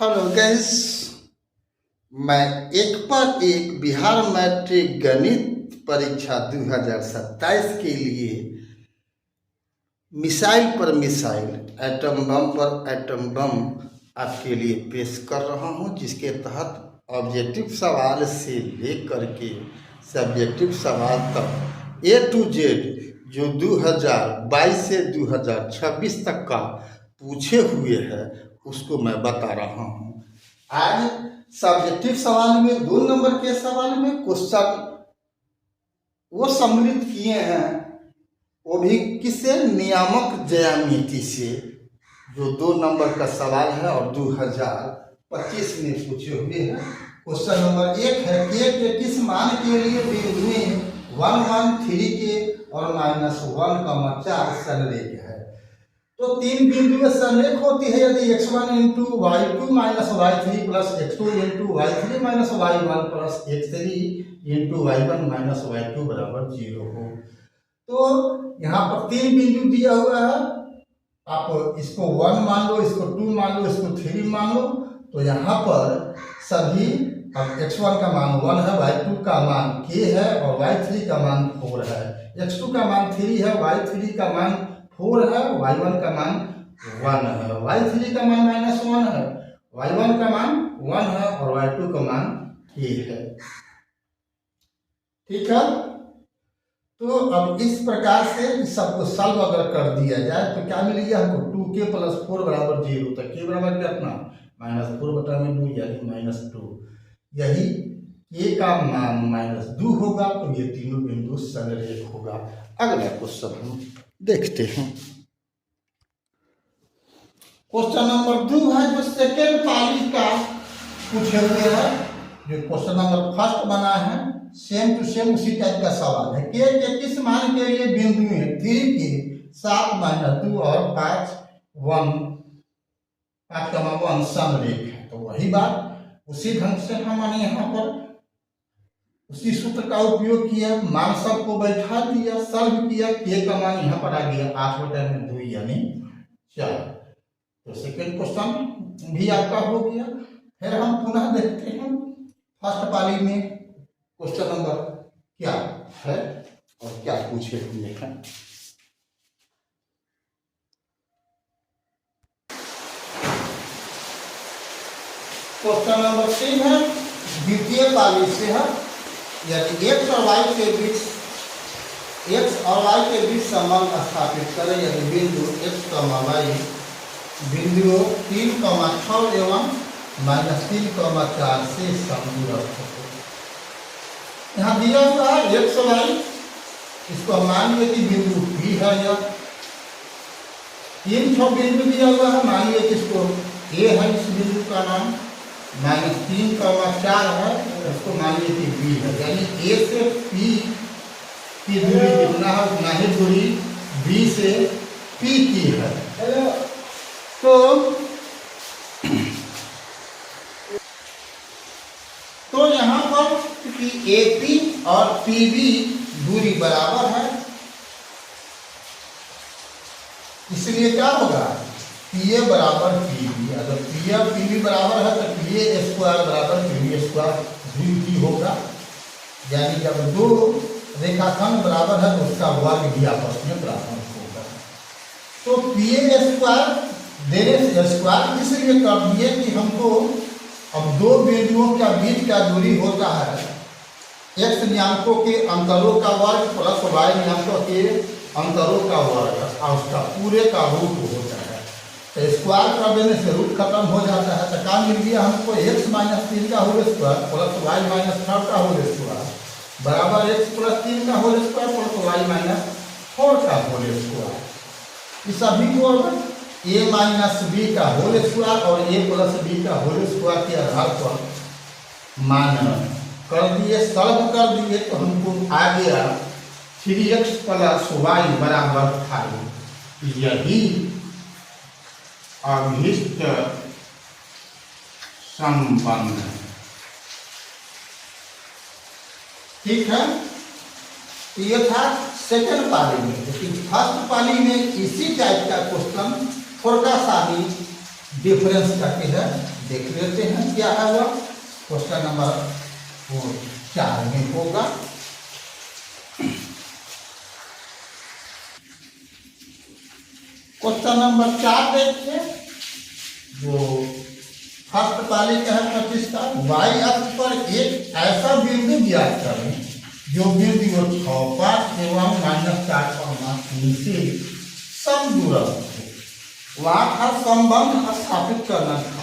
Hello guys, मैं एक पर एक बिहार मैट्रिक गणित परीक्षा 2027 के लिए मिसाइल पर मिसाइल, एटम बम पर एटम बम आपके लिए पेश कर रहा हूं, जिसके तहत ऑब्जेक्टिव सवाल से लेकर के सब्जेक्टिव सवाल तक ए टू जेड जो 2022 से 2026 तक का पूछे हुए हैं उसको मैं बता रहा हूं। आज सब्जेक्टिव सवाल में 2 नंबर के सवाल में क्वेश्चन वो सम्मिलित किए हैं, वो भी किससे? नियामक ज्यामिति से, जो 2 नंबर का सवाल है और 2025 में पूछे हुए हैं। क्वेश्चन नंबर 1 है के किस मान के लिए बिंदुएं 1, 1, 3 के और -1,4 संरेख है। तो 3 बिंदुएं संरेख होती है यदि x1 into y2 minus y3 plus x2 into y3 minus y1 plus x3 into y1 minus y2 बराबर 0 हो। तो यहाँ पर 3 बिंदु दिया हुआ है, आप इसको 1 मान लो, इसको 2 मान लो, इसको 3 मान लो। तो यहाँ पर सभी अब x1 का मान 1 है, y2 का मान k है और y3 का मान 4 है, x2 का मान 3 है, y3 का मान 4 है, y1 का मान 1 है, y3 का मान -1 है, y1 का मान 1 है और y2 का मान k है। ठीक है, तो अब इस प्रकार से सबको सॉल्व अगर कर दिया जाए तो क्या मिलेगा हमको? 2k + 4 बराबर 0। तो k बराबर कितना? -4/2 यानी -2। यही k का मान -2 होगा, तो ये तीनों बिंदु संरेख होगा। अगला क्वेश्चन हम देखते हैं। क्वेश्चन नंबर 2 है जो सेकेंड पाली का पूछे हुए है। जो क्वेश्चन नंबर फर्स्ट बना है सेम टू सेम उसी टाइप का सवाल है। के किस मान के लिए बिंदुएं 3 के 7, -2 और 5, 1 समरेख है। तो वही बात उसी ढंग से हमने यहाँ पर उसी सूत्र का उपयोग किया, मान सबको बैठा दिया, सॉल्व किया, के का मान यहाँ पर आ गया 8/2 यानी 4। तो सेकेंड क्वेश्चन भी आपका हो गया। फिर हम पुनः देखते हैं फर्स्ट पाली में क्वेश्चन नंबर क्या है और क्या पूछे हुए हैं। क्वेश्चन नंबर 3 है द्वितीय पाली से है। यदि x और y के बीच संबंध स्थापित करें, यदि बिंदु x, y बिंदुओं 3,6 एवं -3,4 से समदूरस्थ हो। यहाँ दिया हुआ है x, y, इसको हम मान लिया कि बिंदु P है। यह 3 बिंदु दिया हुआ है, मान लिया कि इसको A है, इस बिंदु का नाम -3,4 है, इसको मान लिया कि B है। यानी A से P की दूरी कितना है उतना ही दूरी B से P की है। तो यहाँ पर कि AP और PB दूरी बराबर है, इसलिए क्या होगा? PA बराबर PB। अगर PA और PB बराबर है तो PA² बराबर PB² भी होगा। यानी जब 2 रेखाखंड बराबर है तो उसका वर्ग भी आपस में बराबर होगा। तो PA² देने से स्क्वायर इसलिए कर दिए कि हमको अब 2 बिंदुओं का बीच का दूरी होता है x नियंत्रणों के अंतरों का वर्ग प्लस y नियंत्रणों के अंतरों का वर्ग और उसका पूरे का रूट होता है। तो स्क्वायर कर देने से रूट खत्म हो जाता है। तो क्या मिल गया हमको? x - 3 का होल स्क्वायर प्लस y - 3 का होल स्क्वायर बराबर x + 3 का होल स्क्वायर प्लस y - 4 का होल स्क्वायर। इस सभी को a - b का होल स्क्वायर और a + b का होल स्क्वायर के आधार पर मान कर दिए, सॉल्व कर दिए। तो हमको आ गया 3x + y बराबर 5। यही अभीष्ट संबंध है। ठीक है, ये था सेकंड पाली में। लेकिन फर्स्ट पाली में इसी टाइप का क्वेश्चन थोड़ा सा भी डिफरेंस करके है देख लेते हैं क्या है वह। क्वेश्चन नंबर 4 में होगा। क्वेश्चन नंबर 4 देखिए, जो फर्स्ट पाली का है 25 का। वाई अक्ष पर एक ऐसा बिंदु ज्ञात करें जो बिंदु 6, 5 एवं -4,3 से समदूरस्थ हो। वहाँ था संबंध स्थापित करना था,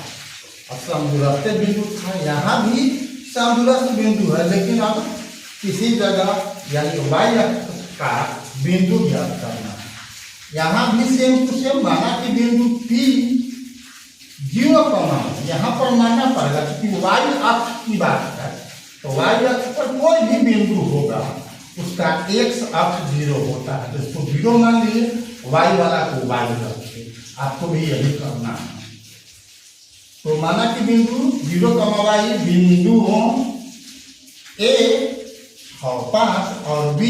समदूरस्थ बिंदु था। यहाँ भी समदूरस्थ बिंदु है, लेकिन अब किसी जगह यानी वाई अक्ष का बिंदु ज्ञात करना है। यहाँ भी सेम टू सेम माना कि बिंदु P 0 का मान यहाँ पर मानना पड़ेगा, क्योंकि वाई अक्ष की बात है। तो वाई अक्ष पर कोई भी बिंदु होगा उसका x अक्ष 0 होता है, तो इसको 0 मान लीजिए, वाई वाला को वाई रखिए। आपको भी यही करना है। तो माना कि बिंदु 0 का वाई बिंदुओं A 6, 5 और B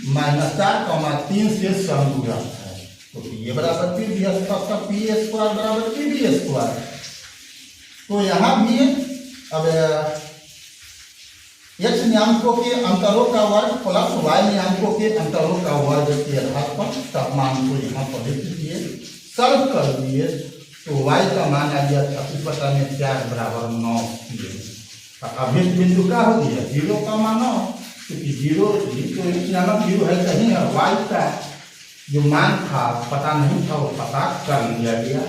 -4,3 से समदूरस्थ है। तो P बराबर P² बराबर PB²। तो यहाँ भी अब x नियामकों के अंतरों का वर्ग प्लस y नियामकों के अंतरों का वर्ग के आधार पर तापमान को यहाँ पर लिख दिए, सॉल्व कर दिए। तो y का मान आ गया 36/4 बराबर 9 किलो। अभिष्ट बिंदु का हो गया 0 का मानो, क्योंकि 0 तो नियामक 0 है कहीं है। y का जो मान था पता नहीं था, वो पता कर लिया गया।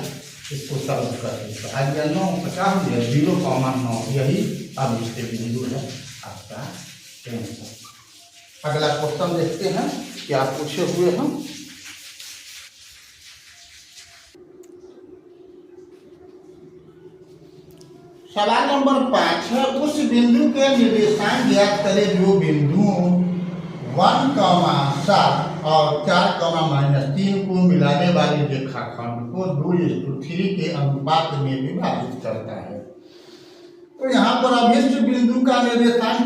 इसको सॉल्व करके आ गया 9, 50 हो गया 0,9। यही अभिष्ट बिंदु है आपका आंसर। अगला क्वेश्चन देखते हैं क्या पूछे हुए हैं। सवाल नंबर 5 है, उस बिंदु के निर्देशांक ज्ञात करें जो बिंदुओं 1,7 और 4,-3 को मिलाने वाली रेखाखंड को 2:3 के अनुपात में विभाजित करता है। तो यहाँ पर अभिष्ट बिंदु का निर्देशांक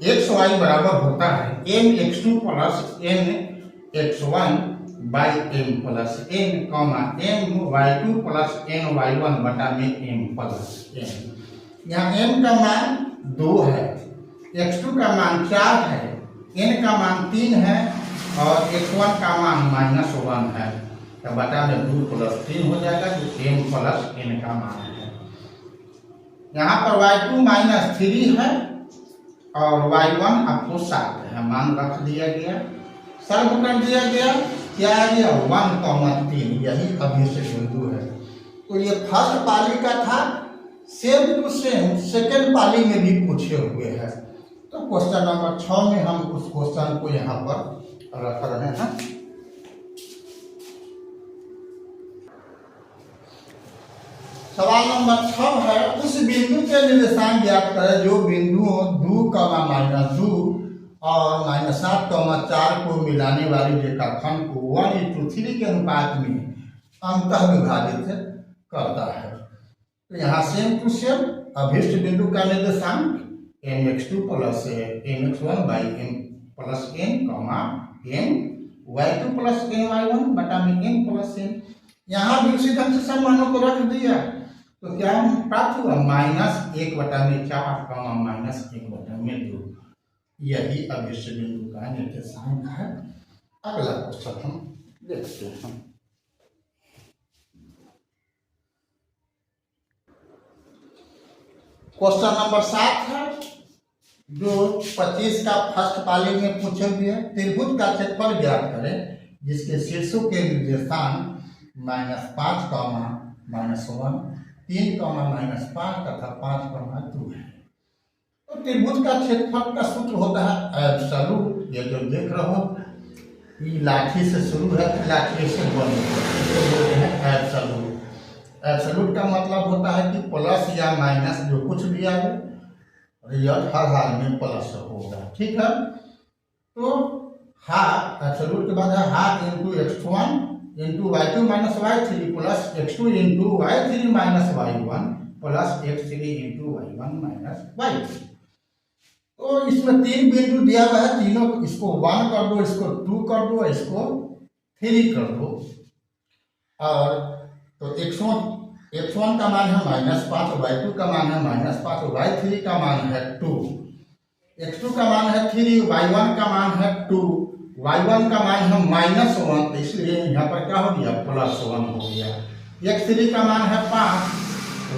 x y बराबर होता है mx2 + nx1 / m + n, my2 + ny1 बटा में m + n। यहाँ m का मान 2 है, x2 का मान 4 है, n का मान 3 है और x1 का मान -1 है। तो बटा में 2 + 3 हो जाएगा, जो m + n का मान है। यहाँ पर y2 -3 है और y1 आपको 7 है, मान रख दिया गया, सॉल्व कर दिया गया। क्या आ गया 1,3, यही अभिष्ट बिंदु है। तो ये फर्स्ट पाली का था, सेम टू सेम सेकेंड पाली में भी पूछे हुए हैं। तो क्वेश्चन नंबर 6 में हम उस क्वेश्चन को यहाँ पर रख रहे हैं। सवाल नंबर 6 है, उस बिंदु के निर्देशांक ज्ञात करें जो बिंदुओं 2, और -7,4 को मिलाने वाली रेखाखंड को 1:3 के अनुपात में अंतः विभाजित करता है। तो यहाँ सेम टू सेम अभिष्ट बिंदु का निर्देशांक mx2 + nx1 / m + n, m y2 + ny1 बटा में m + n। यहाँ भी उसी ढंग से सब मानों को रख दिया। तो क्या प्राप्त हुआ -1/4, -1/2। यही अभिष्ट बिंदु का निर्देशांक है। अगला क्वेश्चन हम देखते हैं। क्वेश्चन नंबर 7 है, जो 25 का फर्स्ट पाली में पूछे हुए। त्रिभुज का क्षेत्रफल ज्ञात करें जिसके शीर्षों के निर्देशांक -5, -1, 3, -5 तथा 5, 2 है। तो त्रिभुज का क्षेत्रफल का सूत्र होता है एब्सोल्यूट। ये जो देख रहे हो ये लाठी से शुरू है, लाठी से बंद इसको बोलते हैं एब्सोल्यूट। एब्सोल्यूट का मतलब होता है कि प्लस या माइनस जो कुछ भी आए, रिजल्ट हर हाल में प्लस होगा। ठीक है, तो हाफ एब्सोल्यूट के बाद है half into x1 into y2 - y3 plus x2 into y3 - y1 plus x3 into y1 - y3। तो इसमें 3 बिंदु दिया हुआ है, तीनों इसको 1 कर दो, इसको 2 कर दो, इसको 3 कर दो। और तो x1 x1 का मान है -5, y2 का मान है -5, y3 का मान है 2, x2 का मान है 3, y1 का मान है 2, y1 का मान है -1, इसलिए यहाँ पर क्या हो गया +1 हो गया। x3 का मान है 5,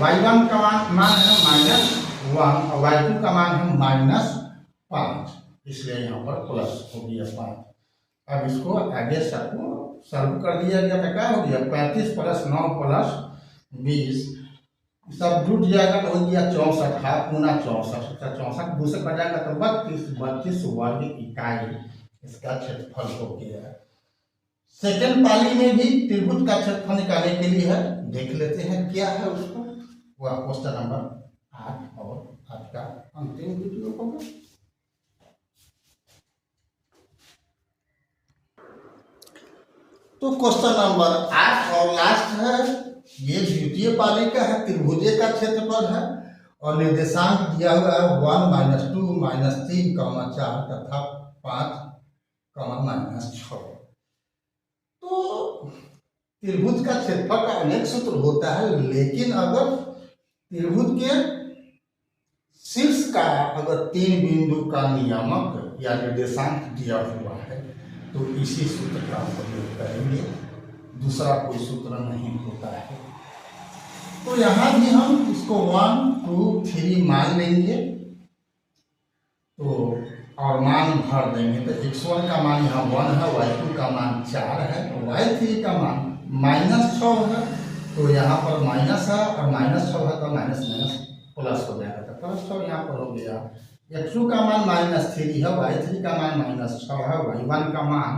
y1 का मान है -1 और y2 का मान है -5, इसलिए यहाँ पर प्लस हो गया 5। अब इसको आगे सबको सॉल्व कर दिया गया तो क्या हो गया 35 + 9 + 20 सब जुट जाएगा तो हो गया 64, हाफ गुना 64, 64 2 से कटाएगा तो 32 वर्ग इकाई इसका क्षेत्रफल हो गया। सेकेंड पाली में भी त्रिभुज का क्षेत्रफल निकालने के लिए है, देख लेते हैं क्या है उसको, वह क्वेश्चन नंबर 8 और आज का अंतिम वीडियो होगा। तो क्वेश्चन नंबर 8 और लास्ट है, ये द्वितीय पाली का है, त्रिभुज का क्षेत्रफल है और निर्देशांक दिया हुआ है 1 - 2 - 3, 4 तथा 5, -6। तो त्रिभुज का क्षेत्रफल का अनेक सूत्र होता है, लेकिन अगर त्रिभुज के शीर्ष का अगर 3 बिंदु का नियामक या निर्देशांक दिया हुआ है तो इसी सूत्र का प्रयोग करेंगे, दूसरा कोई सूत्र नहीं होता है। तो यहाँ भी हम इसको 1 2 3 मान लेंगे तो और मान भर देंगे तो x1 का मान यहाँ 1 है, y2 का मान 4 है, y3 का मान -6 है, तो यहाँ पर माइनस है और -6 है तो माइनस प्लस हो जाएगा तो +6 यहाँ पर हो गया। x2 का मान -3 है, y3 का मान -6 है, y1 का मान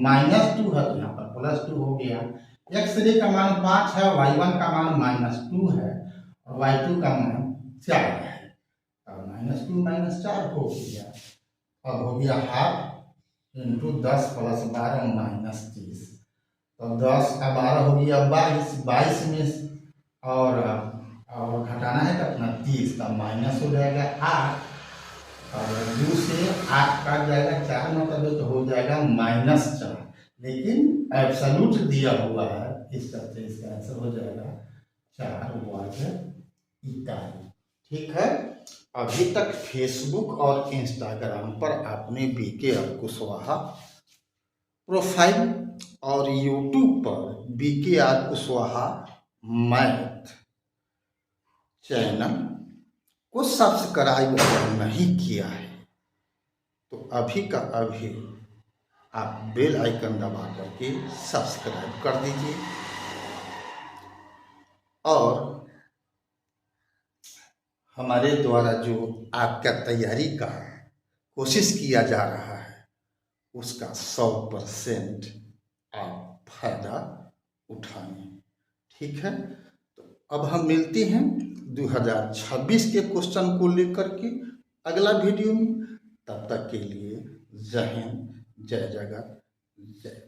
-2 है तो यहाँ पर +2 हो गया। x3 का मान 5 है, y1 का मान -2 है और y2 का मान 4 है और -2 - 4 हो गया। अब हो गया हाफ × 10 + 12 - 30, तो 10 का 12 हो गया 22 में और घटाना है तो अपना 30 का माइनस हो जाएगा 8 और 2 से 8 काट जाएगा 4 मतलब तो हो जाएगा -4, लेकिन एब्सोल्यूट दिया हुआ है इस तरह से इसका आंसर हो जाएगा 4 वर्ग इकाई। ठीक है, अभी तक फेसबुक और इंस्टाग्राम पर आपने BK R कुशवाहा प्रोफाइल और यूट्यूब पर BK R Kushwaha math channel को सब्सक्राइब नहीं किया है तो अभी का अभी आप बेल आइकन दबा करके सब्सक्राइब कर दीजिए और हमारे द्वारा जो आपका तैयारी का कोशिश किया जा रहा है उसका 100% आप फायदा उठाएं। ठीक है, तो अब हम मिलते हैं 2026 के क्वेश्चन को लेकर के अगला वीडियो में। तब तक के लिए जय हिंद, जय जगत, जय